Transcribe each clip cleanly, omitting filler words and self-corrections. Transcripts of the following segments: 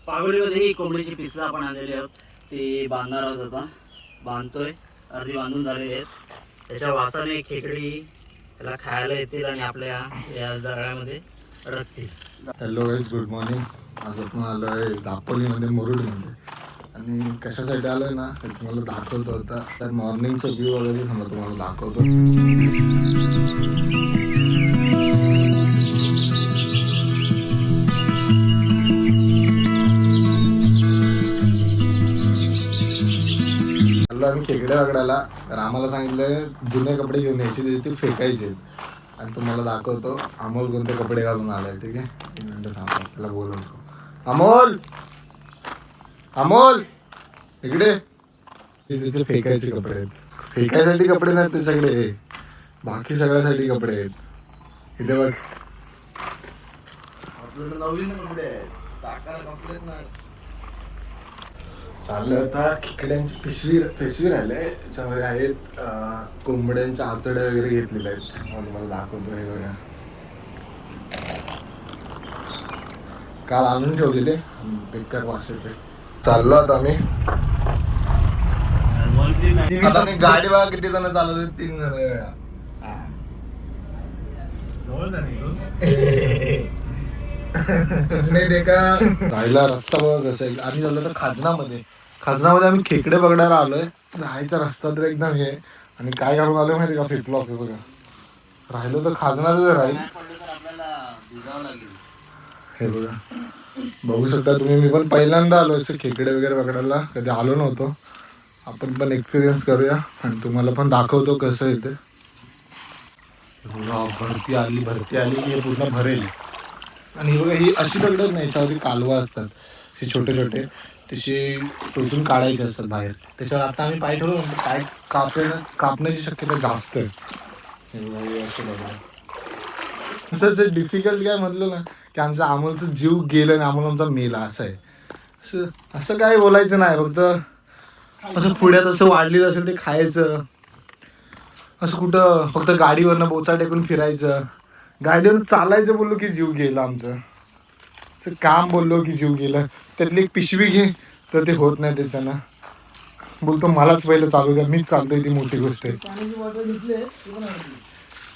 पागोलीमध्ये ही कोंबडीची पिसं आपण आणलेली आहोत. ते बांधणार आहोत आता. बांधतोय, अर्धी बांधून झालेली आहेत. त्याच्या वासाने खेकडी त्याला खायला येतील आणि आपल्या या जाळ्यामध्ये अडकतील. Hello guys, good morning. आज आपण आलो आहे दापोलीमध्ये, मुरुडमध्ये. आणि कशासाठी आलो आहे ना, ते तुम्हाला दाखवतो. होता तर मॉर्निंगचं व्ह्यू वगैरे तुम्हाला दाखवतो. आम्ही खेकड्या वगडायला, तर आम्हाला सांगितलं जुने कपडे घेऊन यायचे, ते फेकायचे. आणि तुम्हाला दाखवतो अमोल कोणते कपडे घालून आलाय. ठीक आहे, 1 मिनिट थांबा, त्याला बोलवतो. अमोल, अमोल इकडे. तिचे फेकायचे कपडे आहेत. फेकायसाठी कपडे नाहीत ते सगळे, बाकी सगळ्यासाठी कपडे आहेत. इथे बघ, नवीन कपडे आहेत. चाललं आता खेकड्यांची पिशवी राहिले. त्याच्यामध्ये आहेत कोंबड्यांच्या आतड्या वगैरे घेतलेल्या आहेत. मला दाखवतो. हे बघा, काल आणून ठेवलेले, बेकार वासाचे. चाललो आता आम्ही. गाडी बघा किती जण चालवते, 3 जण. नाही दे का राहिला रस्ता बघा कसा आहे. आम्ही चाललो तर खाजनामध्ये आम्ही खेकडे बघायला आलोय. जायचा रस्ता तर एकदम हे. आणि काय घालून आलोय माहिती का, फ्लिपफ्लॉप. हे बघा, राहिलो तर खाजनाचं राहील. हे बघा, बघू शकता तुम्ही. मी पण पहिल्यांदा आलो असं खेकडे वगैरे बघायला, कधी आलो नव्हतो. आपण पण एक्सपिरियन्स करूया आणि तुम्हाला पण दाखवतो कसं येते. भरती आली की हे पूर्ण भरेल. आणि हे बघा, ही अशी दगडच नाही, याच्यावरती कालवा असतात हे छोटे छोटे, तसे टोचून काढायचे असतात बाहेर. त्याच्यावर आता आम्ही पाय ठेवलो, पाय कापण्याची शक्यता जास्त आहे. हे बघा, हे असं बघा. असं डिफिकल्ट काय म्हटलं ना, की आमचा अमोलचा जीव गेला आणि अमोल आमचा मेला, असं आहे. असं काय बोलायचं नाही, फक्त असं पुढ्यात असं वाढलेलं असेल ते खायचं. असं कुठं फक्त गाडीवरनं बोचा टेकून फिरायचं, गाडीवर चालायचं बोललो की जीव गेला आमचं. असं काम बोललो की जीव गेला. त्यातली एक पिशवी घे तर ते होत नाही त्याच्यानं. बोलतो मलाच पहिलं चालू द्या, मीच चालतोय, ती मोठी गोष्ट आहे.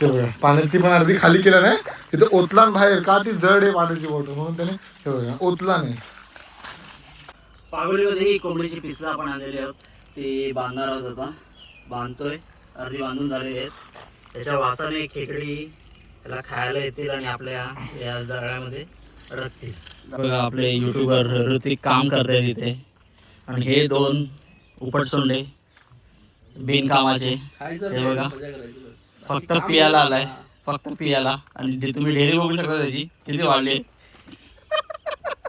ते बघा, पाण्याची पण अर्धी खाली केलं नाही, तिथं ओतला बाहेर का, ती जड आहे पाण्याची बॉटल म्हणून त्याने हे बघा ओतला नाही. पागोलीमध्ये ही कोंबडीची पिसं आपण आणलेली आहोत. ते बांधणार आहोत आता. बांधतोय, अर्धी बांधून झालेली आहेत. त्याच्या वासाने खेकडी त्याला खायला येतील आणि आपल्या या जाळ्यामध्ये अडकतील. बघा, आपले युट्यूबर ऋतिक काम करतायत इथे. आणि हे 2 उपटसोंडे बिनकामाचे. हे बघा, फक्त पियाला आलाय, फक्त पियाला. आणि ते तुम्ही ढेरी बघू शकता त्याची किती वाढली.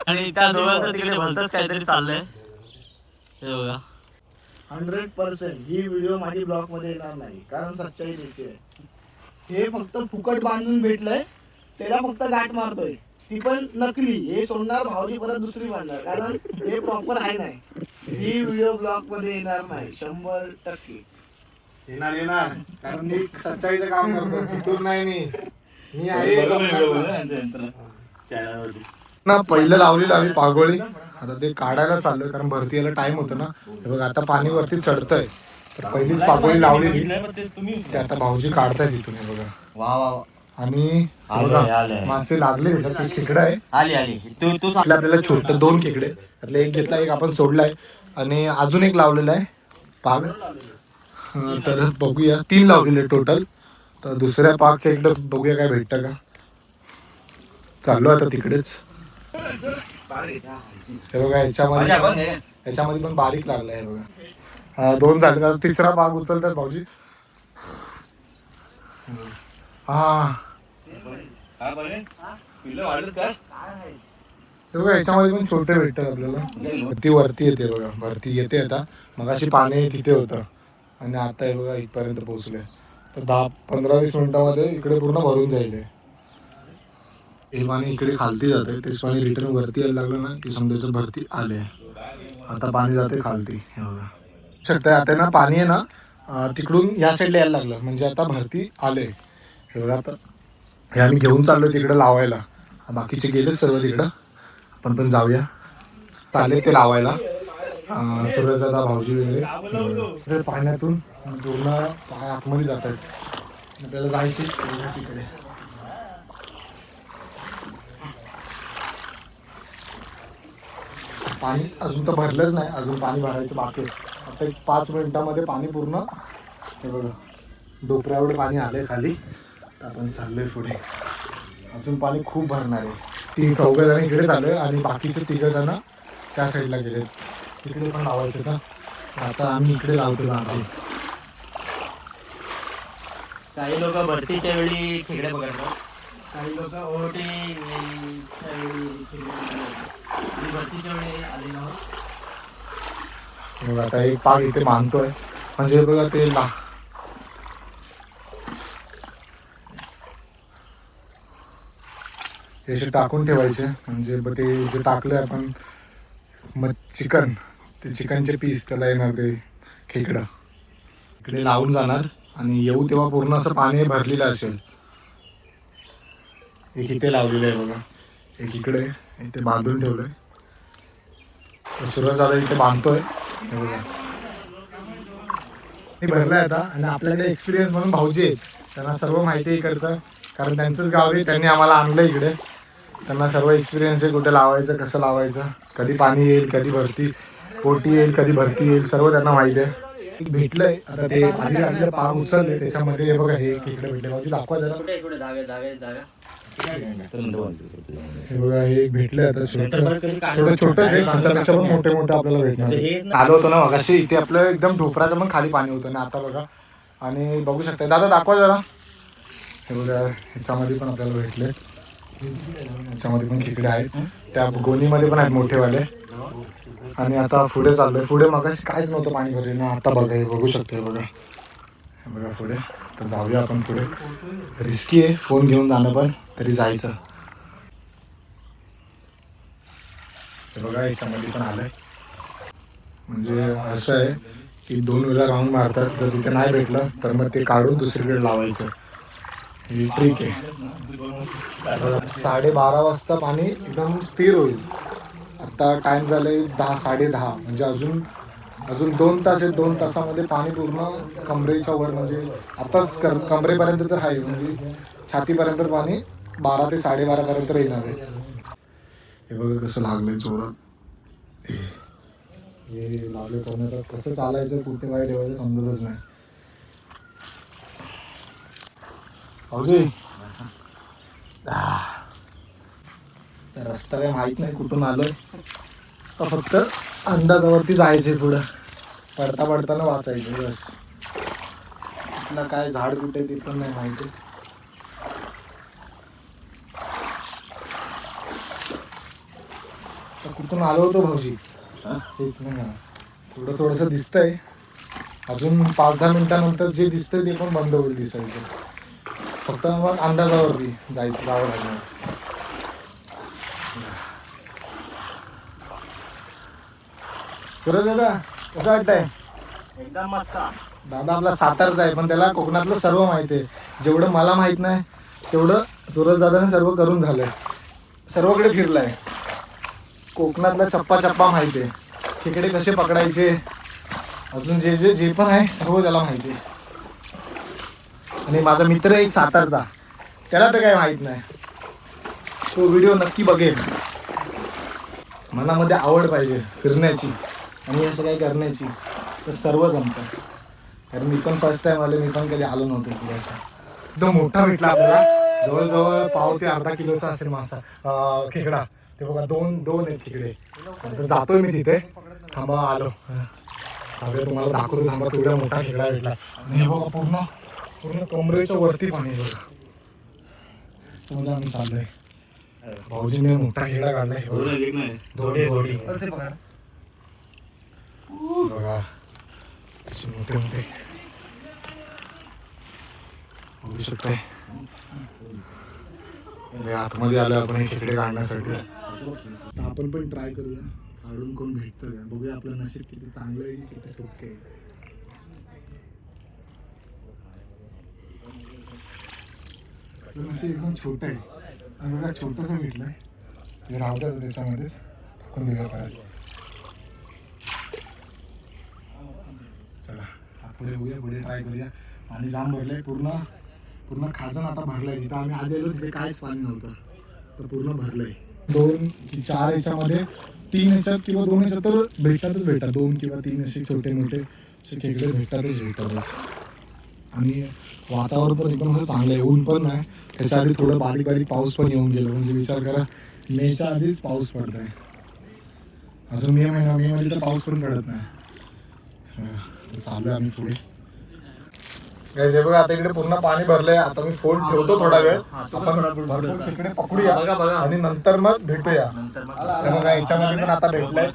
आणि त्या दोघांचं तिकडे भलतंच काहीतरी चाललंय. हे बघा, 100% ही व्हिडिओ माझी ब्लॉग मध्ये येणार नाही, कारण सच्चाई द्यायची आहे. हे फक्त फुकट बांधून भेटलंय, त्याला फक्त गाठ मारतोय, ती पण नकली. हे सोडणार भावजी, परत दुसरी बांधणार, कारण हे प्रॉपर आहे नाही. ही व्हिडिओ ब्लॉग मध्ये येणार नाही, 100% येणार. कारण मी सच्चाईचं काम करतो, तिथून नाही. मी आहे ना. पहिलं लावलेलं आम्ही पागोळी, आता ते काढायला चाललोय कारण भरती यायला टाइम होतो ना. हे बघा, आता पाणी वरती चढतंय, तर पहिलीच पागोळी लावलेली, ते आता भाऊजी काढताय तिथून. हे बघा, वा. आणि मासे लागले. ते खेकडं आहे आपल्याला छोटे 2 खेकडे, त्यातलं एक घेतला, एक आपण सोडलाय आणि अजून एक लावलेला आहे पाग. तर बघूया, 3 लावलेले टोटल. तर दुसऱ्या पाकच्या इकडे बघूया काय भेटतं का. चाललो आता तिकडेच. हे बघा, याच्यामध्ये पण बारीक लागलाय. हे बघा, 2 झाले, तर तिसरा भाग उचलतात भाऊजी. हा, हे बघा, याच्यामध्ये पण छोटे भेटतात आपल्याला. ती वरती येते बघा, भरती येते आता. मगाशी पाणी तिथे होतं आणि आता हे बघा इथपर्यंत पोहोचलंय. तर 10-15-20 मिनिटामध्ये इकडे पूर्ण भरून जाईल. हे पाणी इकडे खालती जाते, तेच पाणी रिटर्न वरती यायला लागलं ना की समजायचं भरती आले. आता पाणी जाते खालती. हे बघा शकता, आता ना पाणी आहे ना तिकडून या साईडला यायला लागलं, म्हणजे आता भरती आले. हे बघा, आता हे आम्ही घेऊन चाललो तिकडे लावायला. बाकीचे गेले सर्व तिकडं, आपण पण जाऊया. चालले ते लावायला सूर्यदादा भाऊजी वगैरे तर पाण्यातून पूर्ण पाय आतमध्ये जात आहेत. आपल्याला जायचे तिकडे. पाणी अजून तर भरलंच नाही, अजून पाणी भरायचं बाकी आहे. आता एक 5 मिनिटामध्ये पाणी पूर्ण हे बघा डोपऱ्यावर पाणी आलंय खाली. तर आपण चाललोय पुढे. अजून पाणी खूप भरणार आहे. 3-4 जण इकडे चालले आणि बाकीचे 3 जण त्या साईडला गेलेत. तिकडे पण लावायचं का. आता आम्ही इकडे लावतो आधी. काही लोक भरतीच्या वेळी खेकडे पकडतात, काही लोक ओहोटीच्या वेळी खेकडे पकडतात. आणि भरतीच्या वेळी आले ना मग आता एक पाग इथे बांधतोय म्हणजे बघा ते असे टाकून ठेवायचे म्हणजे ते जे टाकले आपण मग चिकन, ते चिकनचे पीस त्याला येणार ते खेकडं इकडे लावून जाणार आणि येऊ तेव्हा पूर्ण असं पाणी भरलेलं असेल. एक इथे लावलेलं आहे बघा, एक इकडे इथे बांधून ठेवलंय. सुरज दादा इथे बांधतोय हे बघा. हे भरलंय आता आणि आपल्याकडे एक्सपिरियन्स म्हणून भाऊजी आहेत, त्यांना सर्व माहिती आहे इकडचं, कारण त्यांचंच गाव आहे. त्यांनी आम्हाला आणलं इकडे. त्यांना सर्व एक्सपिरियन्स आहे कुठे लावायचं, कसं लावायचं, कधी पाणी येईल, कधी भरती पोटी येईल, कधी भरती येईल, सर्व त्यांना माहिती आहे. भेटलंय आता ते पाणी टाकलं, पाग उचलले त्याच्यामध्ये हे बघा हे इकडे भेटले. भाऊजी दाखवा जरा. हे बघा हे भेटले आता थोडं छोटं आहे, आमच्यापेक्षा पण मोठे मोठे आपल्याला भेटणार. आलो होतो ना मगाशी इथे आपलं एकदम ढोपराचं पण खाली पाणी होतं ना आता बघा. आणि बघू शकता दादा दाखवा जरा. हे बघा ह्याच्यामध्ये पण आपल्याला भेटले. ह्याच्यामध्ये पण खेकडे आहेत, त्या गोणीमध्ये पण आहेत मोठेवाले. आणि आता पुढे चाललोय. पुढे मगाशी काहीच नव्हतं पाणी भरले ना, आता बघा हे बघू शकतो. हे बघा हे बघा पुढे. तर जाऊया आपण पुढे. रिस्की आहे फोन घेऊन जाणं पण तरी जायचं. हे बघा याच्यामध्ये पण आलंय. म्हणजे असं आहे की 2 वेळा राऊंड मारतात, जर तिथे नाही भेटलं तर मग ते काढून दुसरीकडे लावायचं. ही ट्रिक आहे. 12:30 वाजता पाणी एकदम स्थिर होईल. आता टाइम झाले 10-10:30 म्हणजे अजून 2 तास आहेत. 2 तासामध्ये पाणी पूर्ण कमरेच्या वर म्हणजे आताच कमरेपर्यंत तर आहे, म्हणजे छातीपर्यंत पाणी 12 ते 12:30 पर्यंत येणार आहे. हे बघा कसं लागलंय जोरात. हे लागले कोणाला कसं चालायचं, कुठे काय ठेवायचं समजतच नाही. भाऊजी रस्ता काय माहित नाही कुठून आलोय, तर फक्त अंदाजावरती जायचंय. पुढं पडताना वाचायचं बस. कुठला काय झाड कुठे ते पण नाही माहिती. तर कुठून आलो होतो भाऊजी तेच नाही ना. थोडं थोडंसं दिसतंय. अजून 5-10 मिनिटानंतर जे दिसतंय ते पण बंद होईल दिसायचं. फक्त मग अंदाजावरती जायचं जावं लागणार. सुरज दादा कसं वाटतंय? एकदम मस्त. दादा आपला सातारचा आहे पण त्याला कोकणातलं सर्व माहिती आहे. जेवढं मला माहित नाही तेवढं सूरज दादाने सर्व करून झालंय. सर्वकडे फिरलाय. कोकणातला चप्पा माहिती आहे. खेकडे कसे पकडायचे, अजून जे पण आहे सर्व त्याला माहिती आहे. आणि माझा मित्र एक सातारचा, त्याला तर काय माहित नाही. तो व्हिडिओ नक्की बघेल. मनामध्ये आवड पाहिजे फिरण्याची आणि असं काही करण्याची, तर सर्व जमतं. कारण मी पण फर्स्ट टाइम आलो, मी पण कधी आलो नव्हतो की असं. एकदम मोठा भेटला आपल्याला, जवळजवळ 1.5 ते अर्धा किलोचा असेल मासा खेकडा. ते बघा दोन आहेत खेकडे. जातोय मी तिथे. थांबा आलो, तुम्हाला दाखवतो. थांबा तेवढा मोठा खेकडा भेटला. आणि हे बघा पूर्ण कमरेच्या वरती पाणी बघा. समजा आम्ही चाललोय. भाऊजीने मोठा खेकडा काढलाय. दोडी बघा असे मोठे बघू शकताय. आतमध्ये आलो आपण हे खेकडे काढण्यासाठी. आपण पण ट्राय करूया, काढून कोण भेटतं का बघूया. आपलं नशीब किती चांगलं आहे, किती सुटके आहे. आपलं नशीब एकदम छोटं आहे. आणि बघा छोटंसं भेटलंय. ते राहतात त्याच्यामध्येच टाकून दिलं पाहिजे. पुढे बघूया, पुढे ट्राय करूया. पाणी जाम भरलंय, पूर्ण पूर्ण खाजण आता भरलंय. जिथं आम्ही आधी आलो तिथे काहीच पाणी नव्हतं, तर पूर्ण भरलंय. 2 की 4 याच्यामध्ये 3 याच्यात किंवा 2 याच्यात तर भेटतात. 2 किंवा 3 असे छोटे मोठे असे खेकडे भेटतात. आणि वातावरण पण एकदम असं चांगलं आहे, ऊन पण नाही. त्याच्या आधी थोडं बारीक बारीक पाऊस पण येऊन गेलो. म्हणजे विचार करा, मेच्या आधीच पाऊस पडत आहे. अजून मे मध्ये तर पाऊस पण पडत नाही. चालू आहे आम्ही पुढे. हे बघा, आता इकडे पूर्ण पाणी भरलंय. आता मी फोन ठेवतो थोडा वेळ, आपण भरपूर खेकडे पकडूया आणि नंतर मग भेटूया. हे बघा, याच्यामध्ये पण आता भेटलंय.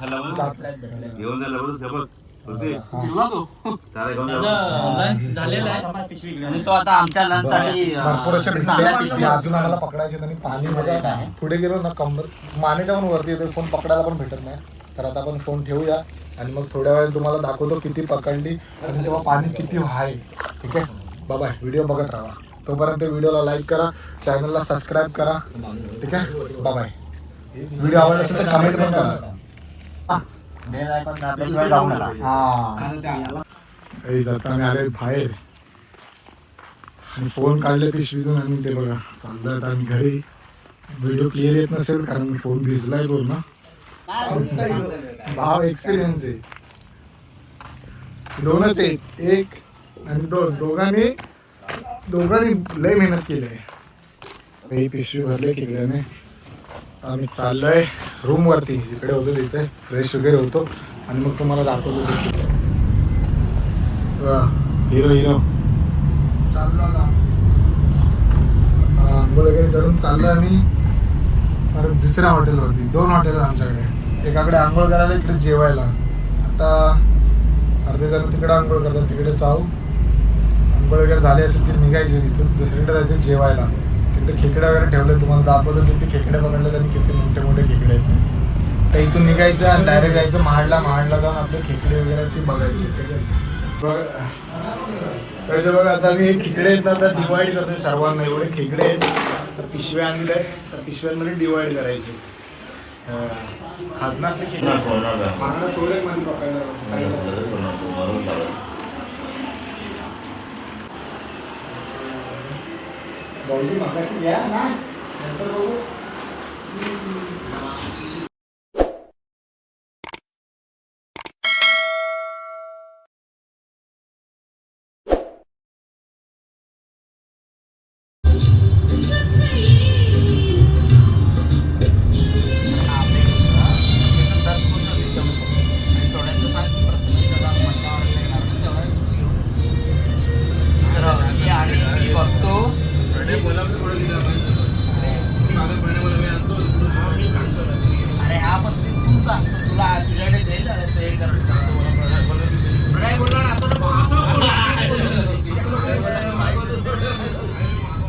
झालेला आहे आणि तो आता आमच्या लंचसाठी भरपूर असे भेटले. अजून आम्हाला पकडायचे आणि पाणी बघा पुढे गेलो ना, कंबर मानेच्या पण वरती येतो. फोन पकडायला पण भेटत नाही. तर आता आपण फोन ठेवूया आणि मग थोड्या वेळ तुम्हाला दाखवतो किती पकडली आणि तेव्हा पाणी किती आहे. ठीक आहे, बाय. व्हिडिओ बघत राहा. तोपर्यंत व्हिडिओला लाईक करा, चॅनलला सबस्क्राईब करा. ठीक आहे, बाय. व्हिडिओ आवडला असेल तर कमेंट पण करा. जाता आम्ही आले बाहेर आणि फोन काढले पिशवीतून आणि ते बघा चाललं आता आम्ही घरी. व्हिडिओ क्लिअर येत नसेल कारण फोन भिजलाय पूर्ण. भाव एक्सपिरियन्स आहे. दोनच आहेत, एक आणि दोघांनी लय मेहनत केली आहे. ही पिशवी भरले खेकड्याने. आम्ही चाललोय रूम वरती, इकडे होतो तिथे फ्रेश वगैरे होतो आणि मग तुम्हाला दाखवतो. हिरो आंघोळ वगैरे करून चाललो आम्ही परत दुसऱ्या हॉटेलवरती. 2 हॉटेल आमच्याकडे, एकाकडे आंघोळ करायला, इकडे जेवायला. आता अर्धे जण तिकडे आंघोळ करतात, तिकडे जाऊ. आंघोळ वगैरे झाले असेल की निघायचे तिथून, दुसरीकडे जायचे जेवायला. तिकडे खेकडे वगैरे ठेवले, तुम्हाला दाखवतो किती खेकडे पकडले आणि किती मोठे मोठे खेकडे आहेत. तर इथून निघायचं आणि डायरेक्ट जायचं महाडला जाऊन आपले खेकडे वगैरे ते बघायचे. त्याचं बघा, आता मी खेकडे आहेत ना, तर डिवाईड करतोय सर्वांना. एवढे खेकडे आहेत, तर पिशव्या आणले आहेत, तर पिशव्यांमध्ये डिवाईड करायचे. खाजनातले खेकडे मागणं चोरे मध्ये पकडलं. भाऊजी मागाशी घ्या ना, नंतर बघू.